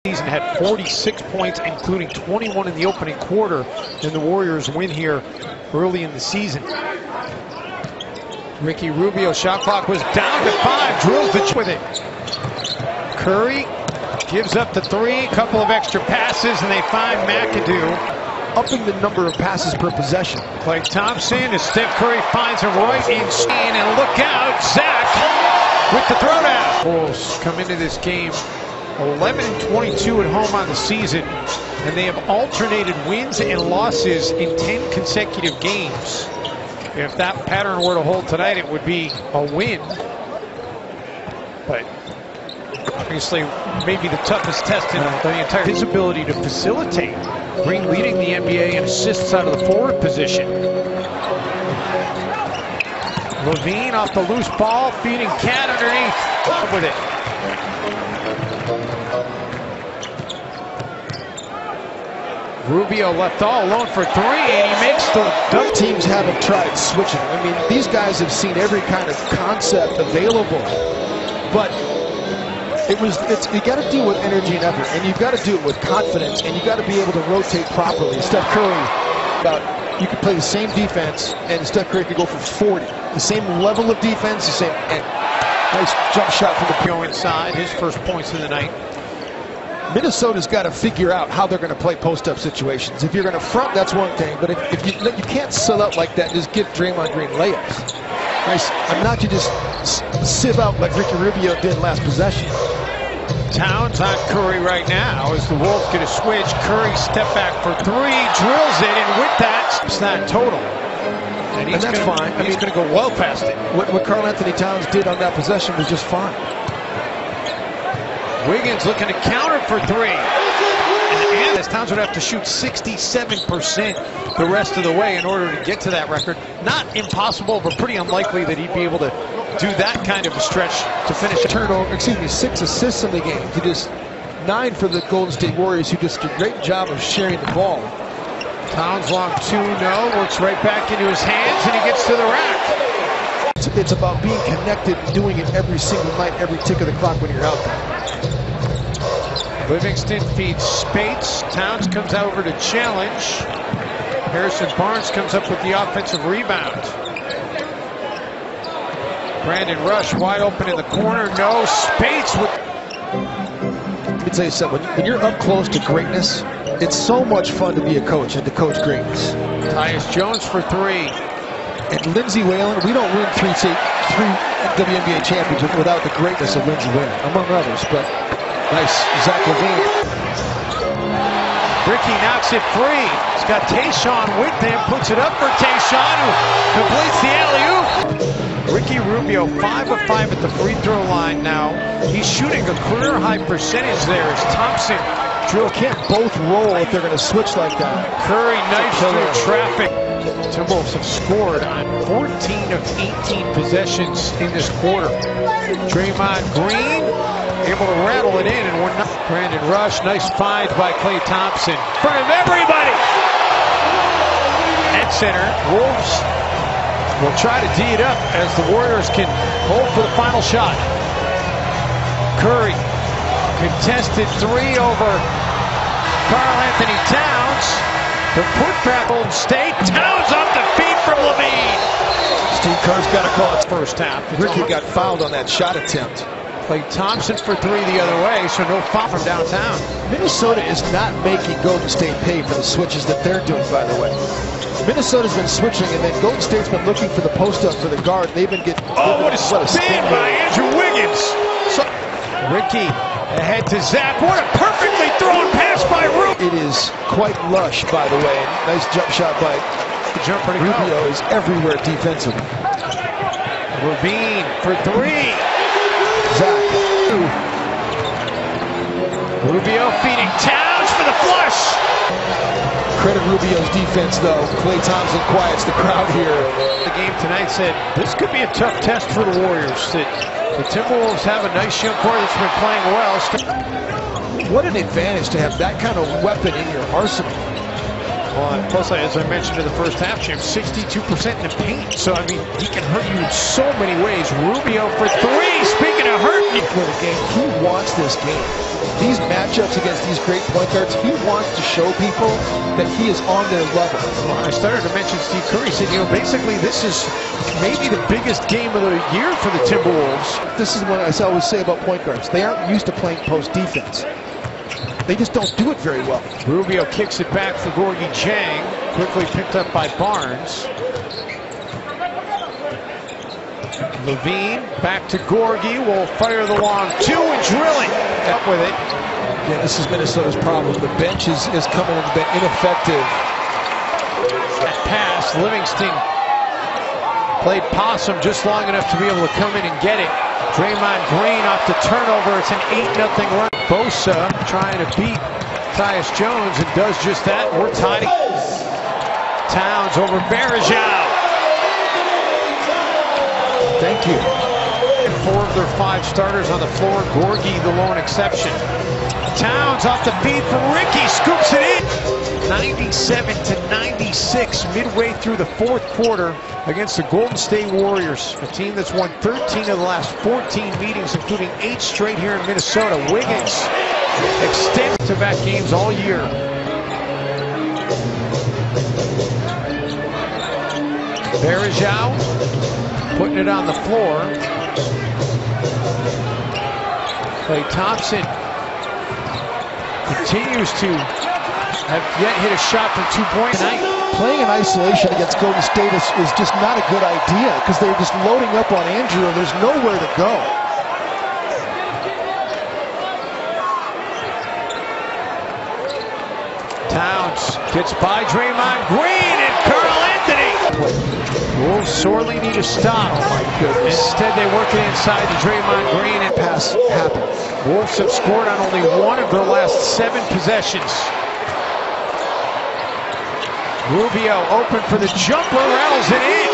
Season had 46 points, including 21 in the opening quarter, and the Warriors win here early in the season. Ricky Rubio, shot clock was down to 5, drills the with it. Curry gives up the 3, a couple of extra passes, and they find McAdoo. Upping the number of passes per possession. Klay Thompson as Steph Curry finds him right in, and look out, Zach with the throwdown. Wolves come into this game 11-22 at home on the season, and they have alternated wins and losses in 10 consecutive games. If that pattern were to hold tonight, it would be a win. But obviously, maybe the toughest test in the entire, his ability to facilitate, leading the NBA in assists out of the forward position. Levine off the loose ball, feeding Cat underneath with it. Rubio left all alone for 3, and he makes the Both teams haven't tried switching. I mean, these guys have seen every kind of concept available, but you got to do it with energy and effort, and you've got to do it with confidence, and you got to be able to rotate properly. Steph Curry, you could play the same defense, and Steph Curry could go for 40. The same level of defense, the same, and nice jump shot from the go inside. His first points of the night. Minnesota's got to figure out how they're going to play post-up situations. If you're going to front, that's one thing, but if you can't sell out like that, just give Draymond Green layups. Nice, and not to just sieve out like Ricky Rubio did last possession. Towns on Curry right now as the Wolves get a switch. Curry step back for 3, drills it, and with that, it's not total. And that's fine. He's going to go well past it. What Karl Anthony Towns did on that possession was just fine. Wiggins looking to counter for 3. And as Towns would have to shoot 67% the rest of the way in order to get to that record. Not impossible, but pretty unlikely that he'd be able to do that kind of a stretch to finish a turnover. 6 assists in the game. He just 9 for the Golden State Warriors, who did a great job of sharing the ball. Towns long 2, no, works right back into his hands, and he gets to the rack. It's about being connected and doing it every single night, every tick of the clock when you're out there. Livingston feeds Spates. Towns comes over to challenge. Harrison Barnes comes up with the offensive rebound. Brandon Rush wide open in the corner. No, Spates with... Let me tell you something. When you're up close to greatness, it's so much fun to be a coach and to coach greatness. Tyus Jones for 3. And Lindsey Whalen, we don't win three WNBA championships without the greatness of Lindsey Whalen, among others. But nice, Zach LaVine. Ricky knocks it free. He's got Tayshaun with him, puts it up for Tayshaun, who completes the alley-oop. Ricky Rubio, 5 of 5 at the free throw line now. He's shooting a career-high percentage there as Thompson. Drill can't both roll if they're going to switch like that. Curry knifes through traffic. Timberwolves have scored on 14 of 18 possessions in this quarter. Draymond Green able to rattle it in, and we're not. Brandon Rush, nice find by Klay Thompson. In front of everybody! At center, Wolves will try to tee it up as the Warriors can hold for the final shot. Curry, contested 3 over Karl Anthony Towns. The putback Golden State. Towns off the feet from Levine. Steve Kerr's got to call it first half. Ricky got fouled on that shot attempt. Klay Thompson for 3 the other way, so no foul from downtown. Minnesota is not making Golden State pay for the switches that they're doing, by the way. Minnesota's been switching, and then Golden State's been looking for the post-up for the guard. They've been getting... Oh, what a spin by Andrew Wiggins. So, Ricky ahead to Zach. What a perfectly thrown pass by Rubio. It is quite lush, by the way. Nice jump shot by Rubio. Is everywhere defensively. Levine for 3. Zach. Rubio feeding Towns for the flush. Credit Rubio's defense, though. Klay Thompson quiets the crowd here. The game tonight said this could be a tough test for the Warriors. The Timberwolves have a nice young core that's been playing well. What an advantage to have that kind of weapon in your arsenal. Well, plus, as I mentioned in the first half, Jim, 62% in the paint. So, I mean, he can hurt you in so many ways. Rubio for 3. Speaking of hurt, For the game, he wants this game. These matchups against these great point guards, he wants to show people that he is on their level. Well, I started to mention Steve Curry said, basically this is maybe the biggest game of the year for the Timberwolves. This is what I always say about point guards. They aren't used to playing post defense. They just don't do it very well. Rubio kicks it back for Gorgie Jang. Quickly picked up by Barnes. Levine back to Gorgie. Will fire the long two and drill it. Up with it. Yeah, this is Minnesota's problem. The bench is coming in ineffective. That pass, Livingston played possum just long enough to be able to come in and get it. Draymond Green off the turnover. It's an 8-0 run. Bosa trying to beat Tyus Jones and does just that. We're tied. Towns over Berejao. Thank you. 4 of their 5 starters on the floor. Gorgie, the lone exception. Towns off the feed from Ricky, scoops it in. 97-96 midway through the 4th quarter against the Golden State Warriors, a team that's won 13 of the last 14 meetings, including 8 straight here in Minnesota. Wiggins extends to back games all year. Berejao putting it on the floor. Klay Thompson continues to have yet hit a shot from 2-point tonight. Playing in isolation against Golden State is just not a good idea because they're just loading up on Andrew and there's nowhere to go. Towns gets by Draymond Green and Carl Anthony. Wolves sorely need a stop. Oh my goodness. Instead, they work it inside to Draymond Green and Pass happened. Wolves have scored on only 1 of their last 7 possessions. Rubio open for the jumper, rattles it in.